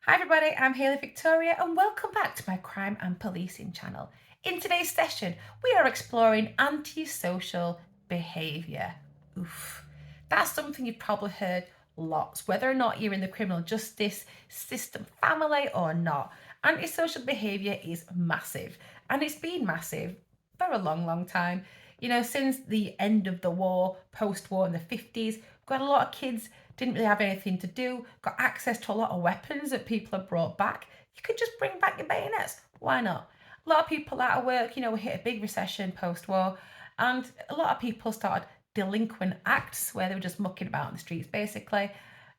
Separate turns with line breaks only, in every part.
Hi everybody, I'm Hayley Victoria and welcome back to my crime and policing channel. In today's session, we are exploring antisocial behaviour. Oof, that's something you've probably heard lots, whether or not you're in the criminal justice system family or not. Antisocial behaviour is massive, and it's been massive for a long time. You know, since the end of the war, post-war in the 50s, we've got a lot of kids didn't really have anything to do, got access to a lot of weapons that people have brought back. You could just bring back your bayonets. Why not? A lot of people out of work, we hit a big recession post-war, and a lot of people started delinquent acts where they were just mucking about in the streets, basically,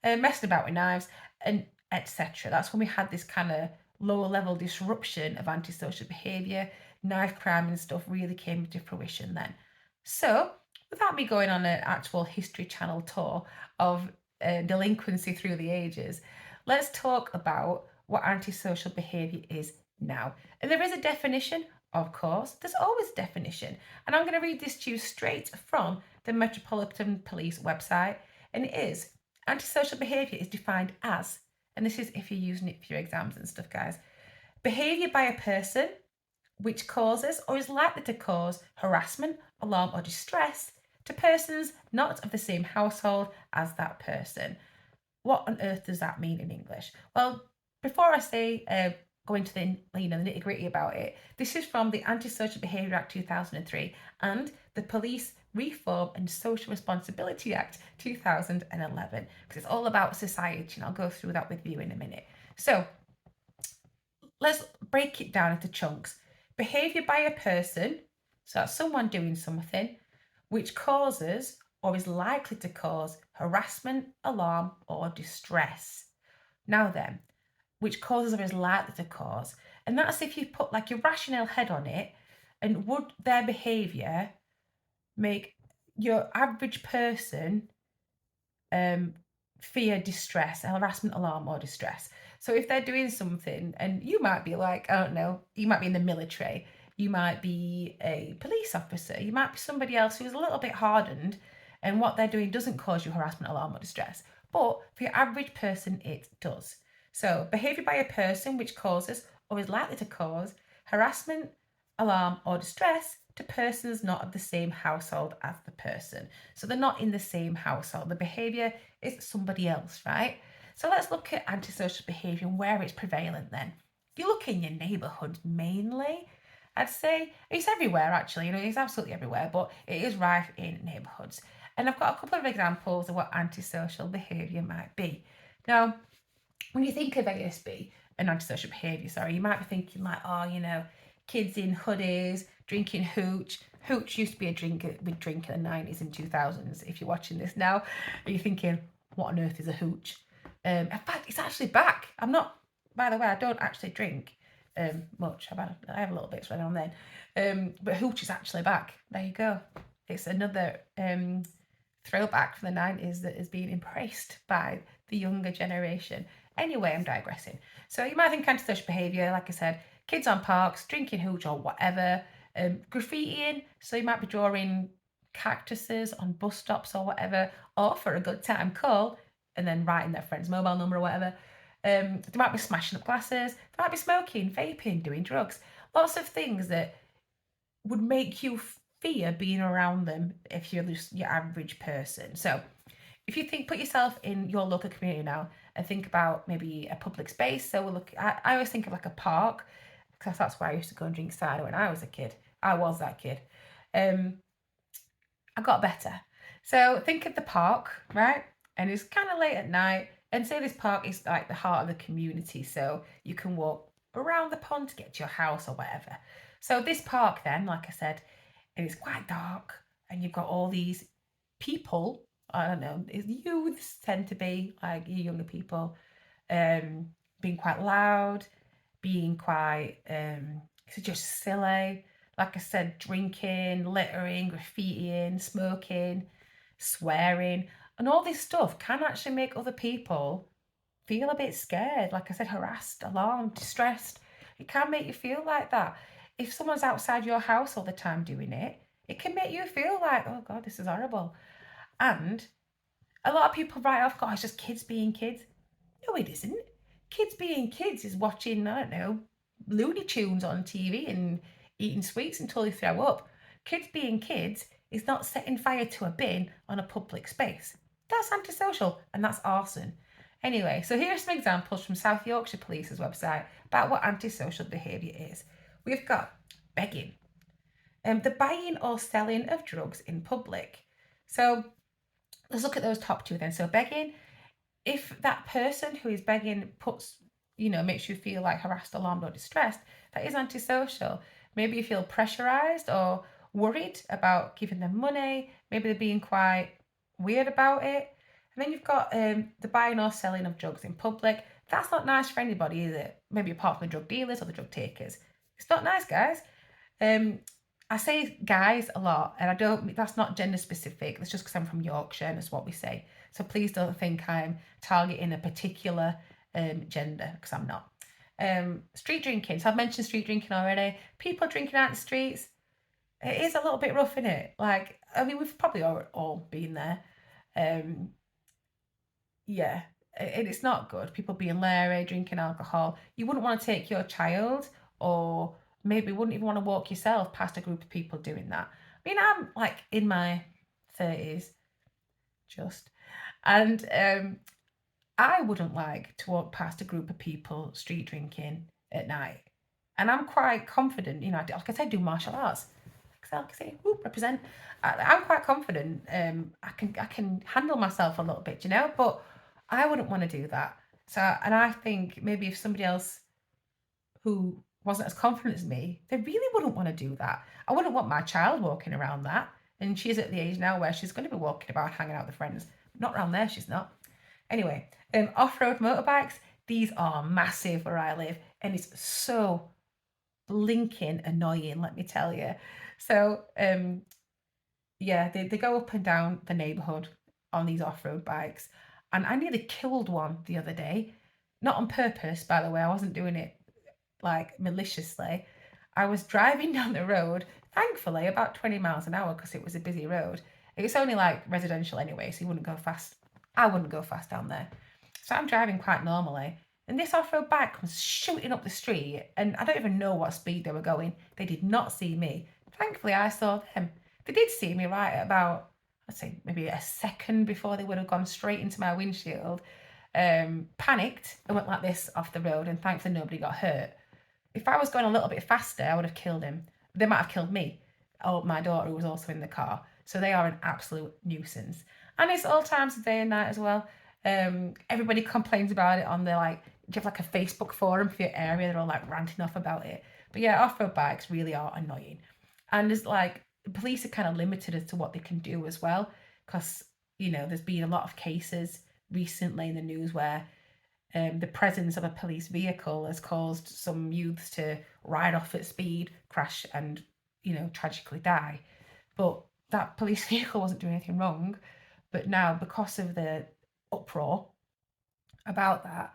messing about with knives, and etc. That's when we had this kind of lower level disruption of antisocial behaviour. Knife crime and stuff really came to fruition then. So, without me going on an actual History Channel tour of delinquency through the ages, let's talk about what antisocial behaviour is now. And there is a definition, of course, there's always a definition. And I'm going to read this to you straight from the Metropolitan Police website. And it is antisocial behaviour is defined as, and this is if you're using it for your exams and stuff, guys, behaviour by a person which causes or is likely to cause harassment, alarm, or distress to persons not of the same household as that person. What on earth does that mean in English? Well, before I say go into the nitty gritty about it, this is from the Antisocial Behaviour Act 2003 and the Police Reform and Social Responsibility Act 2011, because it's all about society, and I'll go through that with you in a minute. So let's break it down into chunks. Behaviour by a person, so that's someone doing something, which causes or is likely to cause harassment, alarm, or distress. Now then, which causes or is likely to cause, and that's if you put like your rational head on it, and would their behaviour make your average person fear distress, harassment, alarm, or distress? So if they're doing something, and you might be like, I don't know, you might be in the military, you might be a police officer, you might be somebody else who's a little bit hardened, and what they're doing doesn't cause you harassment, alarm, or distress. But for your average person, it does. So behaviour by a person which causes or is likely to cause harassment, alarm, or distress to persons not of the same household as the person. So they're not in the same household. The behaviour is somebody else, right? So let's look at antisocial behaviour and where it's prevalent then. If you look in your neighbourhood mainly, I'd say it's everywhere actually, it's absolutely everywhere, but it is rife in neighbourhoods. And I've got a couple of examples of what antisocial behaviour might be. Now, when you think of ASB and antisocial behaviour, you might be thinking like, kids in hoodies, drinking hooch. Hooch used to be a big drink in the 90s and 2000s. If you're watching this now, are you thinking, what on earth is a hooch? In fact, it's actually back. By the way, I don't actually drink much. I have a little bit every now and then. But hooch is actually back. There you go. It's another throwback from the 90s that is being embraced by the younger generation. Anyway, I'm digressing. So you might think antisocial behaviour, like I said, kids on parks, drinking hooch or whatever, graffitiing, so you might be drawing cactuses on bus stops or whatever, or for a good time call, and then writing their friend's mobile number or whatever. They might be smashing up glasses, they might be smoking, vaping, doing drugs, lots of things that would make you fear being around them if you're just your average person. So if you put yourself in your local community now and think about maybe a public space. So I always think of like a park, because that's where I used to go and drink cider when I was a kid. I was that kid. I got better. So think of the park, right? And it's kind of late at night. And say this park is like the heart of the community. So you can walk around the pond to get to your house or whatever. So this park then, like I said, it is quite dark. And you've got all these people, I don't know, youths tend to be like you younger people, being quite loud, being quite just silly. Like I said, drinking, littering, graffitiing, smoking, swearing, and all this stuff can actually make other people feel a bit scared. Like I said, harassed, alarmed, distressed. It can make you feel like that. If someone's outside your house all the time doing it, it can make you feel like, oh God, this is horrible. And a lot of people write off, God, it's just kids being kids. No, it isn't. kids being kids is watching, I don't know, Looney Tunes on TV and eating sweets until they throw up. Kids being kids is not setting fire to a bin on a public space. That's antisocial and that's arson. Anyway, so here are some examples from South Yorkshire Police's website about what antisocial behaviour is. We've got begging, the buying or selling of drugs in public. So let's look at those top two then. So begging, if that person who is begging makes you feel like harassed, alarmed, or distressed, that is antisocial. Maybe you feel pressurized or worried about giving them money. Maybe they're being quite weird about it. And then you've got the buying or selling of drugs in public. That's not nice for anybody, is it? Maybe apart from the drug dealers or the drug takers. It's not nice, guys. I say guys a lot, and that's not gender specific. That's just because I'm from Yorkshire and it's what we say. So please don't think I'm targeting a particular gender, because I'm not. Street drinking. So I've mentioned street drinking already. People drinking out in the streets. It is a little bit rough, isn't it? Like, I mean, we've probably all been there. Yeah, and it's not good. People being leery, drinking alcohol. You wouldn't want to take your child, or maybe wouldn't even want to walk yourself past a group of people doing that. I mean, I'm like in my 30s, and I wouldn't like to walk past a group of people street drinking at night. And I'm quite confident, like I said, I do martial arts. Like I say, represent. I'm quite confident. I can handle myself a little bit, but I wouldn't want to do that. So, and I think maybe if somebody else who wasn't as confident as me, they really wouldn't want to do that. I wouldn't want my child walking around that. And she's at the age now where she's going to be walking about, hanging out with friends. Not around there, she's not. Anyway, off-road motorbikes, these are massive where I live, and it's so blinking annoying, let me tell you. So, yeah, they go up and down the neighbourhood on these off-road bikes, and I nearly killed one the other day. Not on purpose, by the way. I wasn't doing it like maliciously. I was driving down the road, thankfully about 20 miles an hour because it was a busy road. It's only like residential anyway, so you wouldn't go fast. I wouldn't go fast down there. So I'm driving quite normally, and this off-road bike comes shooting up the street, and I don't even know what speed they were going. They did not see me. Thankfully, I saw them. They did see me right at about, I'd say maybe a second before they would have gone straight into my windshield. Panicked and went like this off the road, and thankfully nobody got hurt. If I was going a little bit faster, I would have killed him. They might have killed me or my daughter, who was also in the car. So they are an absolute nuisance. And it's all times of day and night as well. Everybody complains about it on the, like, do you have like a Facebook forum for your area? They're all like ranting off about it. But yeah, off-road bikes really are annoying. And there's like, police are kind of limited as to what they can do as well. Because, there's been a lot of cases recently in the news where the presence of a police vehicle has caused some youths to ride off at speed, crash, and, tragically die. But that police vehicle wasn't doing anything wrong. But now, because of the uproar about that,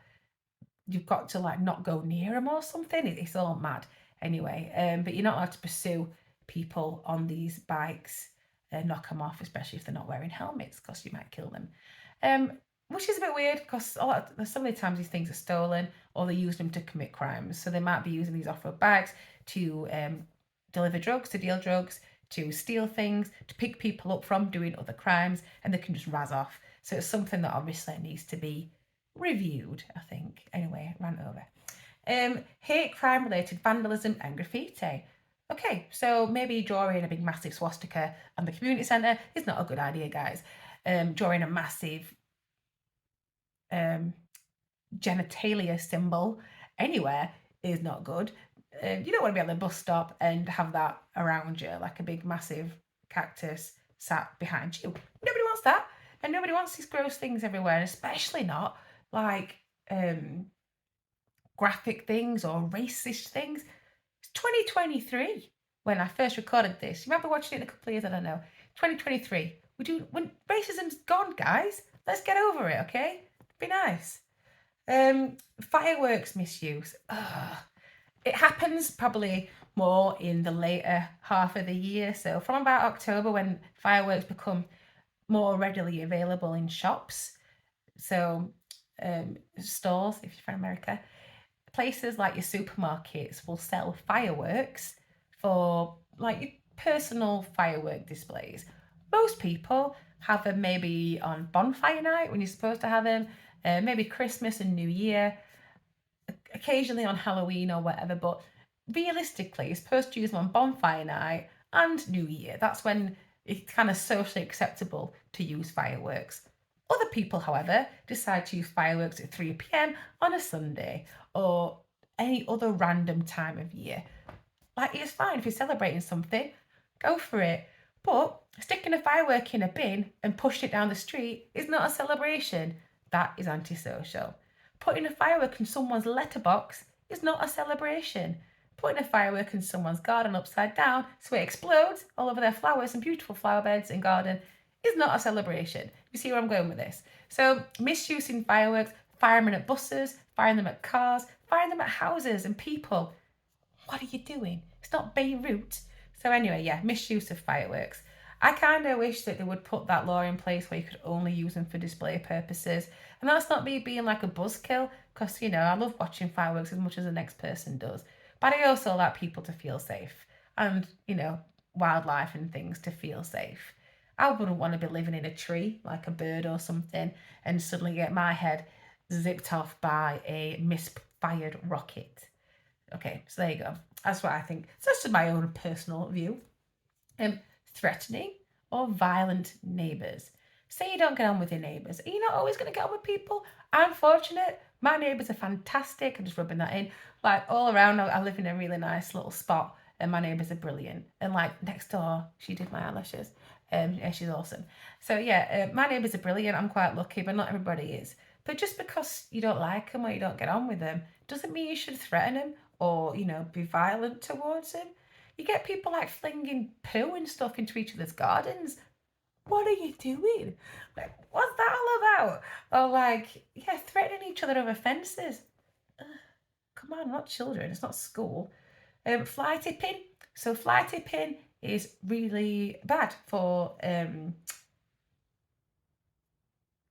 you've got to like not go near them or something. It's all mad. Anyway, but you're not allowed to pursue people on these bikes and knock them off, especially if they're not wearing helmets, because you might kill them. Which is a bit weird because so many times these things are stolen or they use them to commit crimes. So they might be using these off-road bikes to deliver drugs, to deal drugs, to steal things, to pick people up from doing other crimes, and they can just razz off. So it's something that obviously needs to be reviewed, I think. Anyway, rant over. Hate crime related vandalism and graffiti. Okay, so maybe drawing a big massive swastika on the community centre is not a good idea, guys. Drawing a massive genitalia symbol anywhere is not good. You don't want to be on the bus stop and have that around you, like a big massive cactus sat behind you. Nobody wants that, and nobody wants these gross things everywhere, and especially not like graphic things or racist things. It's 2023 when I first recorded this. You remember watching it in a couple of years? I don't know. 2023. When racism's gone, guys. Let's get over it, okay? Be nice. Fireworks misuse. It happens probably more in the later half of the year. So from about October, when fireworks become more readily available in shops. So stores, if you're from America, places like your supermarkets will sell fireworks for like your personal firework displays. Most people have them maybe on bonfire night when you're supposed to have them, maybe Christmas and New Year, occasionally on Halloween or whatever, but realistically, you're supposed to use them on bonfire night and New Year. That's when it's kind of socially acceptable to use fireworks. Other people, however, decide to use fireworks at 3 p.m. on a Sunday or any other random time of year. Like, it's fine if you're celebrating something, go for it. But sticking a firework in a bin and pushing it down the street is not a celebration. That is antisocial. Putting a firework in someone's letterbox is not a celebration. Putting a firework in someone's garden upside down so it explodes all over their flowers and beautiful flower beds and garden is not a celebration. You see where I'm going with this? So, misusing fireworks, firing them at buses, firing them at cars, firing them at houses and people. What are you doing? It's not Beirut. So anyway, yeah, misuse of fireworks. I kind of wish that they would put that law in place where you could only use them for display purposes. And that's not me being like a buzzkill, because, you know, I love watching fireworks as much as the next person does. But I also like people to feel safe and, you know, wildlife and things to feel safe. I wouldn't want to be living in a tree like a bird or something and suddenly get my head zipped off by a misfired rocket. Okay, so there you go. That's what I think. So that's just my own personal view. Threatening or violent neighbours. Say you don't get on with your neighbours. Are you not always going to get on with people? I'm fortunate. My neighbours are fantastic. I'm just rubbing that in. Like, all around, I live in a really nice little spot and my neighbours are brilliant. And like next door, she did my eyelashes. Yeah, she's awesome. So yeah, my neighbours are brilliant. I'm quite lucky, but not everybody is. But just because you don't like them or you don't get on with them doesn't mean you should threaten them or, you know, be violent towards them. You get people like flinging poo and stuff into each other's gardens. What are you doing? Like, what's that all about? Or like, yeah, threatening each other over fences. Ugh, come on, not children. It's not school. Fly tipping. So fly tipping is really bad for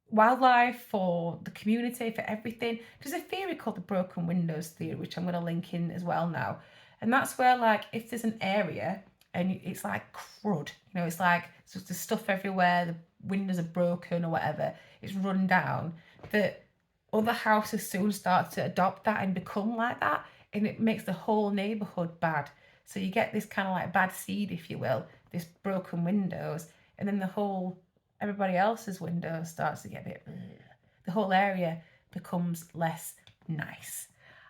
wildlife, for the community, for everything. There's a theory called the broken windows theory, which I'm going to link in as well now. And that's where, like, if there's an area and it's like crud, you know, it's like there's stuff everywhere, the windows are broken or whatever, it's run down, that other houses soon start to adopt that and become like that, and it makes the whole neighbourhood bad. So you get this kind of like bad seed, if you will, this broken windows, and then everybody else's window starts to get a bit, the whole area becomes less nice.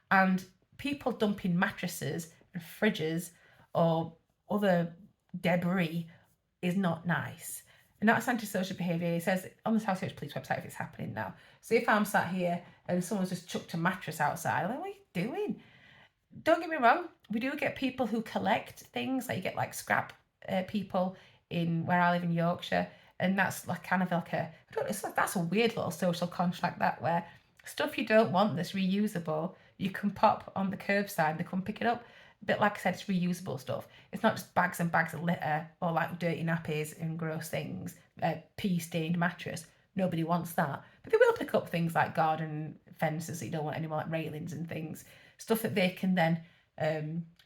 And people dumping mattresses and fridges or other debris is not nice. And that's antisocial behaviour. It says on the South Church Police website if it's happening now. So if I'm sat here and someone's just chucked a mattress outside, I'm like, what are you doing? Don't get me wrong, we do get people who collect things, like you get like scrap people in where I live in Yorkshire, and that's like kind of like that's a weird little social contract, that where stuff you don't want that's reusable, you can pop on the curbside and they come pick it up. A bit like I said, it's reusable stuff. It's not just bags and bags of litter or like dirty nappies and gross things, pea stained mattress. Nobody wants that. But they will pick up things like garden fences that you don't want anymore, like railings and things. Stuff that they can then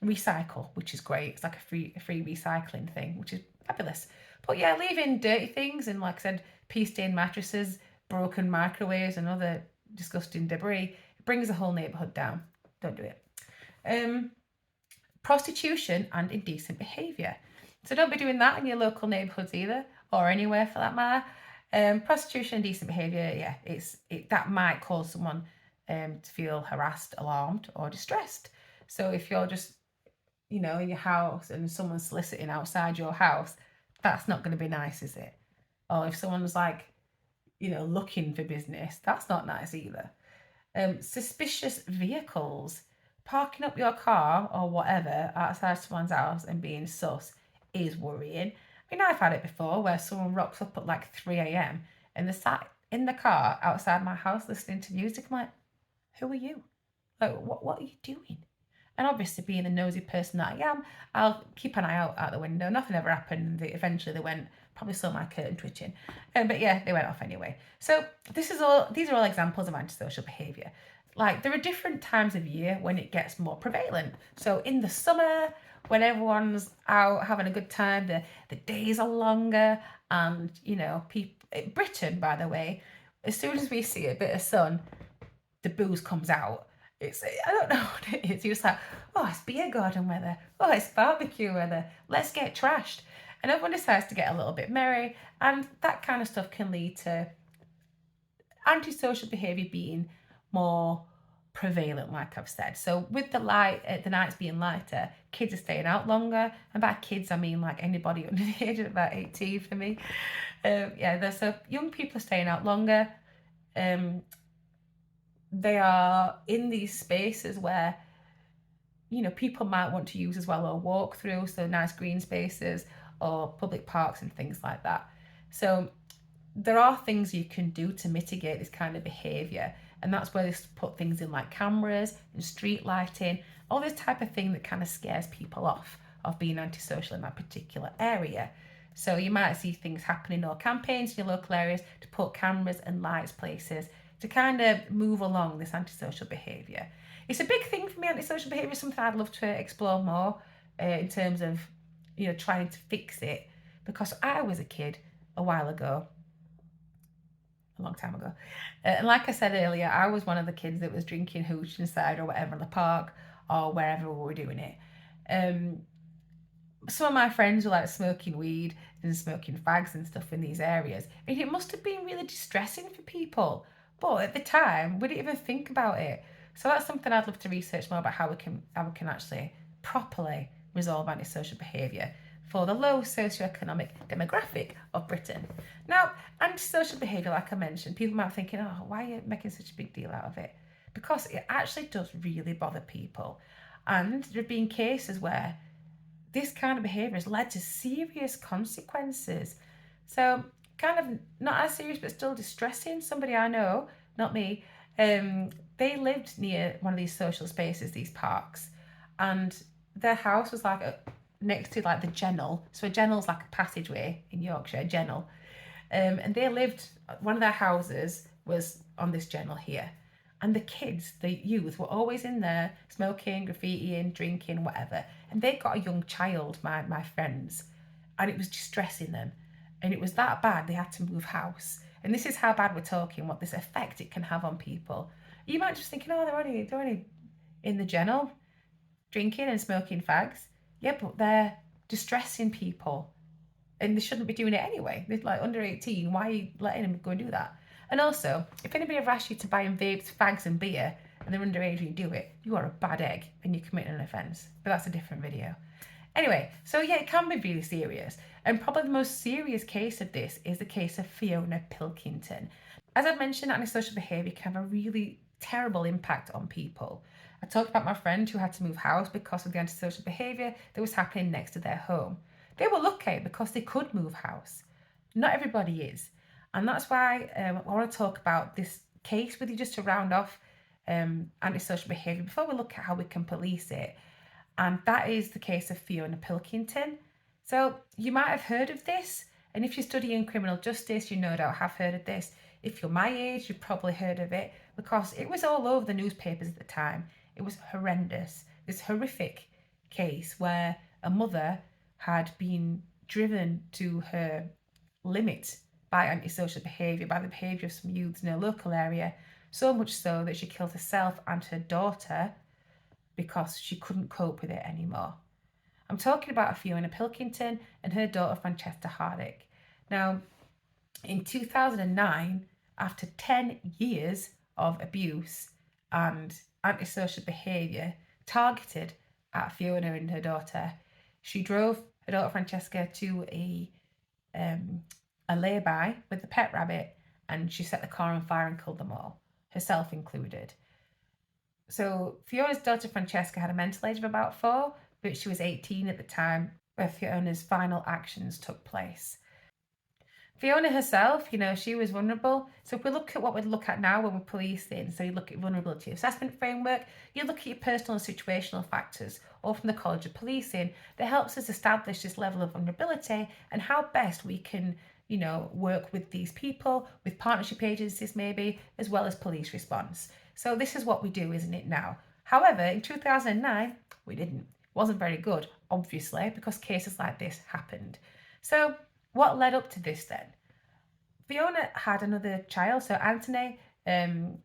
recycle, which is great. It's like a free recycling thing, which is fabulous. But yeah, leaving dirty things and, like I said, pea-stained mattresses, broken microwaves and other disgusting debris, it brings the whole neighbourhood down. Don't do it. Prostitution and indecent behaviour. So don't be doing that in your local neighbourhoods either, or anywhere for that matter. Prostitution and indecent behaviour, yeah, that might cause someone to feel harassed, alarmed, or distressed. So if you're just, you know, in your house and someone's soliciting outside your house, that's not going to be nice, is it? Or if someone's like, you know, looking for business, that's not nice either. Suspicious vehicles. Parking up your car or whatever outside someone's house and being sus is worrying. I mean, I've had it before where someone rocks up at like 3 a.m. and they're sat in the car outside my house listening to music. I'm like, who are you? Like, what are you doing? And obviously, being the nosy person that I am, I'll keep an eye out the window. Nothing ever happened. Eventually, they went Probably saw my curtain twitching. But yeah, they went off anyway. So these are all examples of antisocial behaviour. Like, there are different times of year when it gets more prevalent. So in the summer, when everyone's out having a good time, the days are longer, and people. Britain, by the way, as soon as we see a bit of sun, the booze comes out. I don't know what it is. You're just like, oh, it's beer garden weather. Oh, it's barbecue weather. Let's get trashed. And everyone decides to get a little bit merry, and that kind of stuff can lead to antisocial behaviour being more prevalent, like I've said. So with the nights being lighter, kids are staying out longer, and by kids I mean like anybody under the age of about 18 for me. So young people are staying out longer. They are in these spaces where people might want to use as well, or walk through, so nice green spaces or public parks and things like that. So there are things you can do to mitigate this kind of behaviour, and that's where they put things in like cameras and street lighting, all this type of thing that kind of scares people off of being antisocial in that particular area. So you might see things happening, or campaigns in your local areas to put cameras and lights places to kind of move along this antisocial behaviour. It's a big thing for me. Antisocial behaviour is something I'd love to explore more in terms of trying to fix it, because I was a kid a while ago, a long time ago, and like I said earlier, I was one of the kids that was drinking hooch inside or whatever in the park or wherever we were doing it. Some of my friends were like smoking weed and smoking fags and stuff in these areas, and it must have been really distressing for people, but at the time we didn't even think about it. So that's something I'd love to research more about, how we can actually properly resolve antisocial behaviour for the low socioeconomic demographic of Britain. Now, antisocial behaviour, like I mentioned, people might be thinking, oh, why are you making such a big deal out of it? Because it actually does really bother people. And there have been cases where this kind of behaviour has led to serious consequences. So, kind of not as serious, but still distressing. Somebody I know, not me, they lived near one of these social spaces, these parks, and their house was like next to like the Gennell. So a Gennell's like a passageway in Yorkshire, a Gennell. And they lived, one of their houses was on this Gennell here. And the kids, the youth, were always in there smoking, graffitiing, drinking, whatever. And they got a young child, my friends, and it was distressing them. And it was that bad they had to move house. And this is how bad we're talking, what this effect it can have on people. You might just thinking, oh, they're only in the Gennell drinking and smoking fags. Yeah, but they're distressing people, and they shouldn't be doing it anyway. They're like under 18. Why are you letting them go and do that? And also, if anybody ever asks you to buy in vapes, fags and beer, and they're underage and you do it, you are a bad egg and you're committing an offence. But that's a different video. Anyway, so yeah, it can be really serious. And probably the most serious case of this is the case of Fiona Pilkington. As I've mentioned, antisocial behaviour can have a really terrible impact on people. I talked about my friend who had to move house because of the antisocial behaviour that was happening next to their home. They were lucky because they could move house. Not everybody is. And that's why I want to talk about this case with you, just to round off antisocial behaviour before we look at how we can police it. And that is the case of Fiona Pilkington. So you might have heard of this, and if you're studying criminal justice, you no doubt have heard of this. If you're my age, you've probably heard of it, because it was all over the newspapers at the time. It was horrendous. This horrific case where a mother had been driven to her limit by antisocial behaviour, by the behaviour of some youths in her local area, so much so that she killed herself and her daughter because she couldn't cope with it anymore. I'm talking about Fiona Pilkington and her daughter Francesca Hardick. Now, in 2009, after 10 years of abuse and antisocial behaviour targeted at Fiona and her daughter, she drove her daughter Francesca to a lay-by with the pet rabbit, and she set the car on fire and killed them all, herself included. So Fiona's daughter Francesca had a mental age of about 4, but she was 18 at the time where Fiona's final actions took place. Fiona herself, she was vulnerable. So if we look at what we'd look at now when we're policing, so you look at vulnerability assessment framework, you look at your personal and situational factors, or from the College of Policing, that helps us establish this level of vulnerability and how best we can, work with these people, with partnership agencies maybe, as well as police response. So this is what we do, isn't it now? However, in 2009, we didn't. It wasn't very good, obviously, because cases like this happened. So what led up to this then? Fiona had another child, so Anthony, and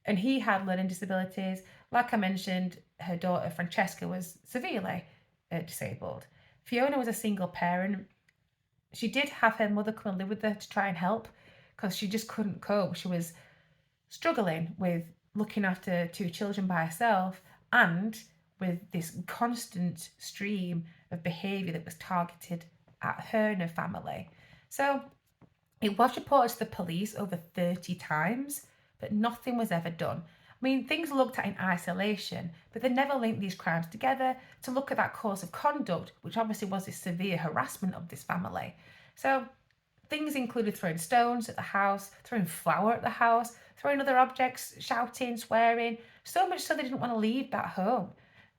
he had learning disabilities. Like I mentioned, her daughter Francesca was severely disabled. Fiona was a single parent. She did have her mother come and live with her to try and help because she just couldn't cope. She was struggling with looking after two children by herself and with this constant stream of behaviour that was targeted at her and her family. So it was reported to the police over 30 times, but nothing was ever done. I mean, things looked at in isolation, but they never linked these crimes together to look at that course of conduct, which obviously was this severe harassment of this family. So things included throwing stones at the house, throwing flour at the house, throwing other objects, shouting, swearing, so much so they didn't want to leave that home.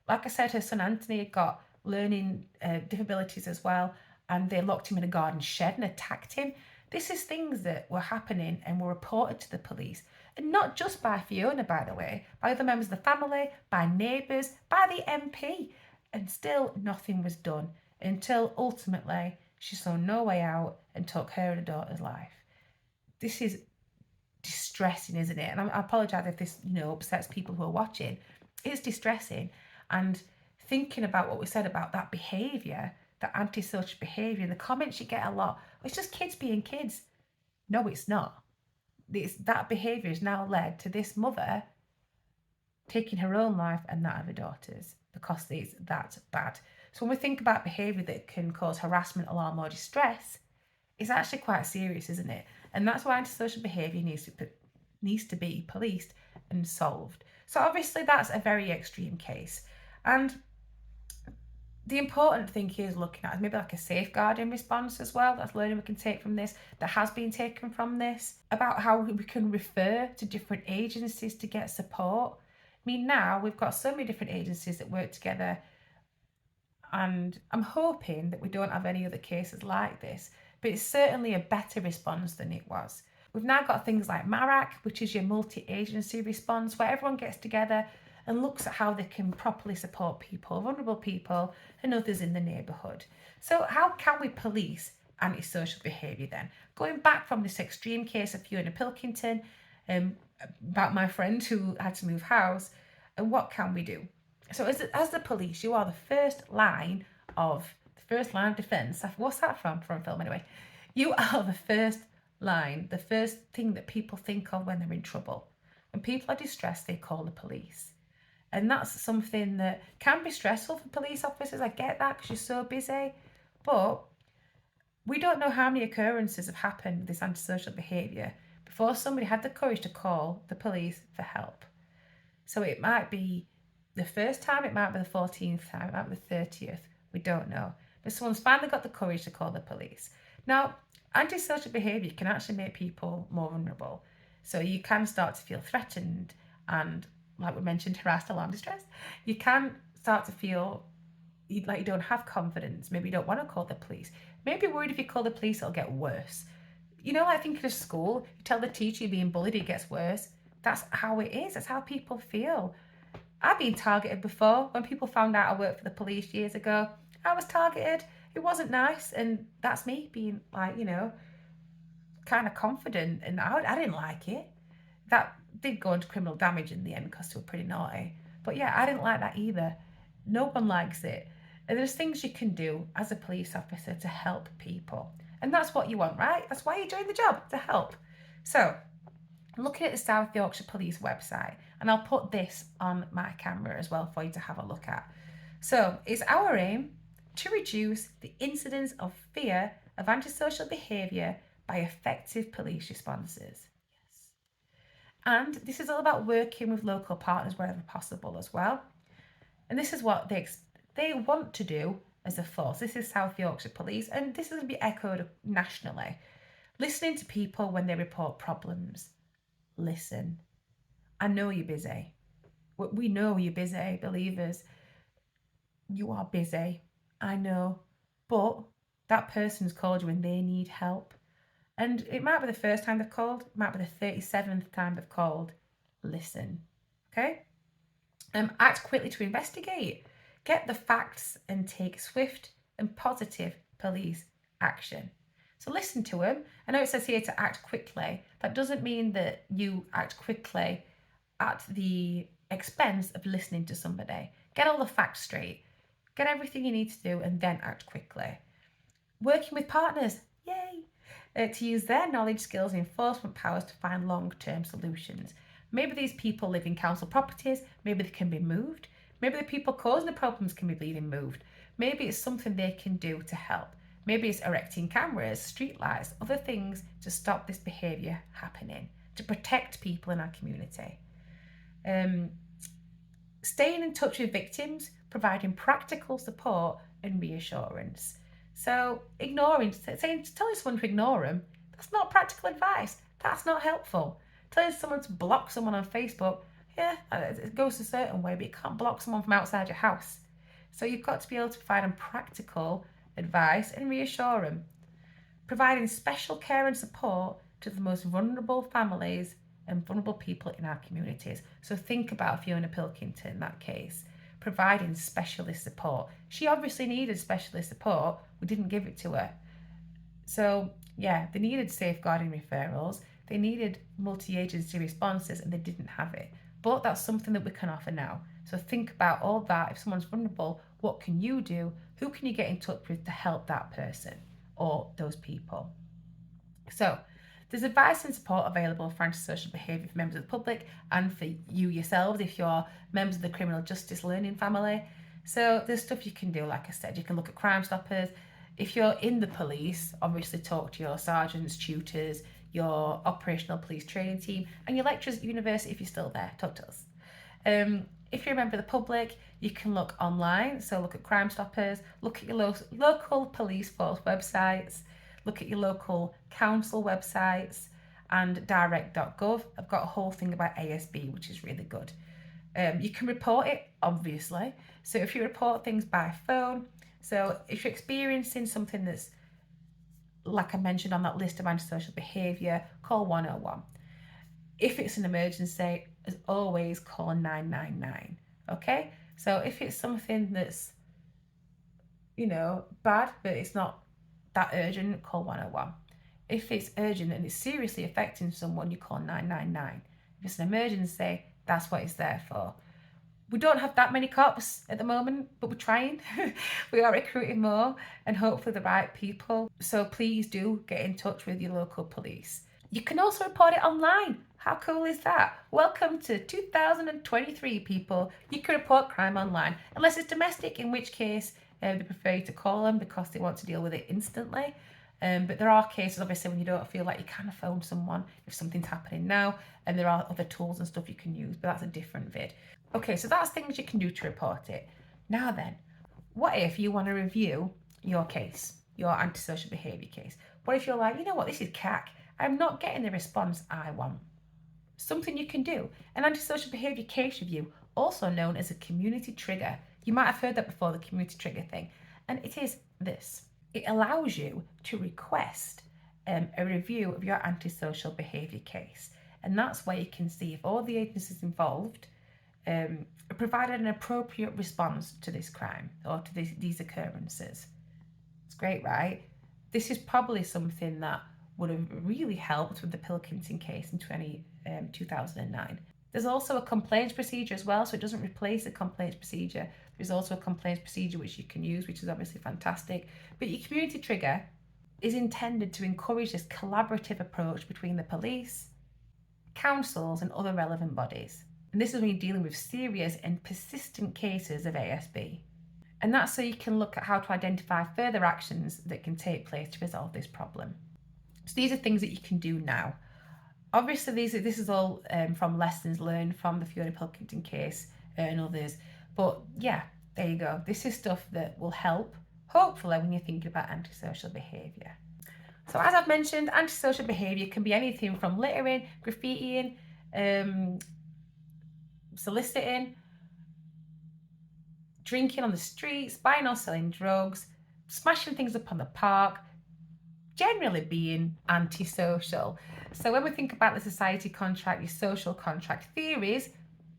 Like I said, her son Anthony had got learning disabilities as well, and they locked him in a garden shed and attacked him. This is things that were happening and were reported to the police. And not just by Fiona, by the way, by other members of the family, by neighbours, by the MP. And still nothing was done until ultimately she saw no way out and took her and her daughter's life. This is distressing, isn't it? And I apologise if this, upsets people who are watching. It's distressing. And thinking about what we said about that behaviour, that antisocial behaviour, the comments you get a lot, it's just kids being kids. No, it's not. That behaviour has now led to this mother taking her own life and that of her daughter's because it's that bad. So when we think about behaviour that can cause harassment, alarm or distress, it's actually quite serious, isn't it? And that's why antisocial behaviour needs to be policed and solved. So obviously that's a very extreme case. And the important thing here is looking at maybe like a safeguarding response as well. That's learning we can take from this, that has been taken from this, about how we can refer to different agencies to get support. I mean, now we've got so many different agencies that work together, and I'm hoping that we don't have any other cases like this, but it's certainly a better response than it was. We've now got things like MARAC, which is your multi-agency response, where everyone gets together and looks at how they can properly support people, vulnerable people and others in the neighbourhood. So how can we police antisocial behaviour then? Going back from this extreme case of Fiona Pilkington, about my friend who had to move house, and what can we do? So as the police, you are the first line of defence. What's that from? From a film anyway. You are the first line, the first thing that people think of when they're in trouble. When people are distressed, they call the police. And that's something that can be stressful for police officers. I get that because you're so busy. But we don't know how many occurrences have happened with this antisocial behaviour before somebody had the courage to call the police for help. So it might be the first time, it might be the 14th time, it might be the 30th. We don't know. But someone's finally got the courage to call the police. Now, antisocial behaviour can actually make people more vulnerable. So you can start to feel threatened and, like we mentioned, harassed, alarmed, distressed. You can start to feel like you don't have confidence. Maybe you don't want to call the police. Maybe you're worried if you call the police, it'll get worse. Like thinking of school, you tell the teacher you're being bullied, it gets worse. That's how it is. That's how people feel. I've been targeted before. When people found out I worked for the police years ago, I was targeted. It wasn't nice. And that's me being like, kind of confident. And I didn't like it. That did go into criminal damage in the end because they were pretty naughty. But yeah, I didn't like that either. No one likes it. And there's things you can do as a police officer to help people. And that's what you want, right? That's why you joined the job, to help. So, looking at the South Yorkshire Police website, and I'll put this on my camera as well for you to have a look at. So, it's our aim to reduce the incidence of fear of antisocial behaviour by effective police responses. Yes. And this is all about working with local partners wherever possible as well. And this is what they want to do as a force. This is South Yorkshire Police, and this is going to be echoed nationally. Listening to people when they report problems. Listen. I know you're busy. We know you're busy, believers. You are busy. I know. But that person's called you and they need help. And it might be the first time they've called, it might be the 37th time they've called. Listen. Okay? Act quickly to investigate. Get the facts and take swift and positive police action. So listen to them. I know it says here to act quickly. That doesn't mean that you act quickly at the expense of listening to somebody. Get all the facts straight. Get everything you need to do and then act quickly. Working with partners. Yay! To use their knowledge, skills, and enforcement powers to find long-term solutions. Maybe these people live in council properties, maybe they can be moved, maybe the people causing the problems can be being moved, maybe it's something they can do to help, maybe it's erecting cameras, street lights, other things to stop this behaviour happening, to protect people in our community. Staying in touch with victims, providing practical support and reassurance. So telling someone to ignore them, that's not practical advice. That's not helpful. Telling someone to block someone on Facebook, yeah, it goes a certain way, but you can't block someone from outside your house. So you've got to be able to provide them practical advice and reassure them. Providing special care and support to the most vulnerable families and vulnerable people in our communities. So think about Fiona Pilkington in that case, providing specialist support. She obviously needed specialist support. We didn't give it to her. So yeah, they needed safeguarding referrals. They needed multi-agency responses and they didn't have it. But that's something that we can offer now. So think about all that. If someone's vulnerable, what can you do? Who can you get in touch with to help that person or those people? So there's advice and support available for antisocial behaviour for members of the public and for you yourselves if you're members of the criminal justice learning family. So there's stuff you can do, like I said. You can look at Crime Stoppers. If you're in the police, obviously talk to your sergeants, tutors, your operational police training team, and your lecturers at university if you're still there. Talk to us. If you're a member of the public, you can look online. So look at Crime Stoppers, look at your local police force websites, look at your local council websites and direct.gov. I've got a whole thing about ASB, which is really good. You can report it, obviously. So if you report things by phone, so if you're experiencing something that's, like I mentioned on that list of antisocial behaviour, call 101. If it's an emergency, as always, call 999. Okay? So if it's something that's, bad, but it's not that urgent, call 101. If it's urgent and it's seriously affecting someone, you call 999. If it's an emergency, that's what it's there for. We don't have that many cops at the moment, but we're trying. We are recruiting more and hopefully the right people. So please do get in touch with your local police. You can also report it online. How cool is that? Welcome to 2023, people. You can report crime online, unless it's domestic, in which case they prefer you to call them because they want to deal with it instantly. But there are cases, obviously, when you don't feel like you can phone someone if something's happening now, and there are other tools and stuff you can use, but that's a different vid. Okay, so that's things you can do to report it. Now then, what if you want to review your case, your antisocial behaviour case? What if you're like, you know what, this is cack. I'm not getting the response I want. Something you can do, an antisocial behaviour case review, also known as a community trigger. You might have heard that before, the community trigger thing. And it is this. It allows you to request a review of your antisocial behaviour case. And that's where you can see if all the agencies involved provided an appropriate response to this crime or to these occurrences. It's great, right? This is probably something that would have really helped with the Pilkington case in 2009. There's also a complaints procedure as well, so it doesn't replace the complaints procedure. There's also a complaints procedure which you can use, which is obviously fantastic. But your community trigger is intended to encourage this collaborative approach between the police, councils, and other relevant bodies. And this is when you're dealing with serious and persistent cases of ASB. And that's so you can look at how to identify further actions that can take place to resolve this problem. So these are things that you can do now. Obviously, this is all from lessons learned from the Fiona Pilkington case and others. But yeah, there you go. This is stuff that will help, hopefully, when you're thinking about antisocial behaviour. So as I've mentioned, antisocial behaviour can be anything from littering, graffitiing, soliciting, drinking on the streets, buying or selling drugs, smashing things up on the park, generally being antisocial. So when we think about the society contract, your social contract theories,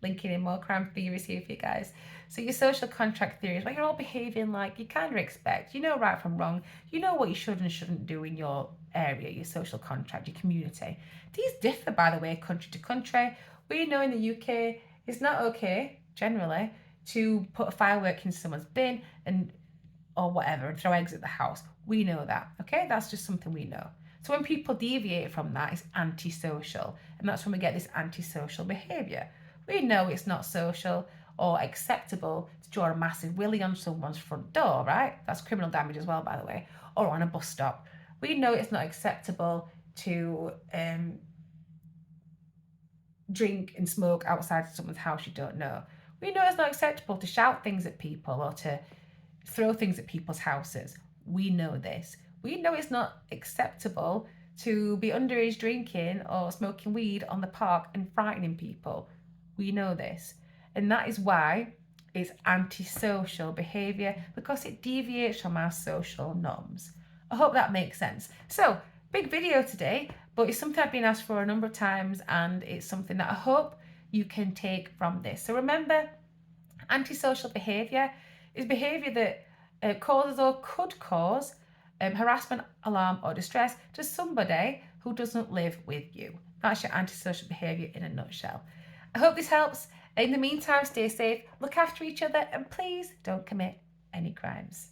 linking in more crime theories here for you guys. So your social contract theories, well, you're all behaving like you kind of expect. You know right from wrong. You know what you should and shouldn't do in your area, your social contract, your community. These differ, by the way, country to country. We know in the UK it's not okay, generally, to put a firework in someone's bin and or whatever and throw eggs at the house. We know that, okay? That's just something we know. So when people deviate from that, it's antisocial. And that's when we get this antisocial behaviour. We know it's not social or acceptable to draw a massive willy on someone's front door, right? That's criminal damage as well, by the way, or on a bus stop. We know it's not acceptable to drink and smoke outside someone's house you don't know. We know it's not acceptable to shout things at people or to throw things at people's houses. We know this. We know it's not acceptable to be underage drinking or smoking weed on the park and frightening people. We know this. And that is why it's antisocial behaviour, because it deviates from our social norms. I hope that makes sense. So, big video today, but it's something I've been asked for a number of times, and it's something that I hope you can take from this. So remember, antisocial behaviour is behaviour that causes or could cause harassment, alarm or distress to somebody who doesn't live with you. That's your antisocial behaviour in a nutshell. I hope this helps. In the meantime, stay safe, look after each other, and please don't commit any crimes.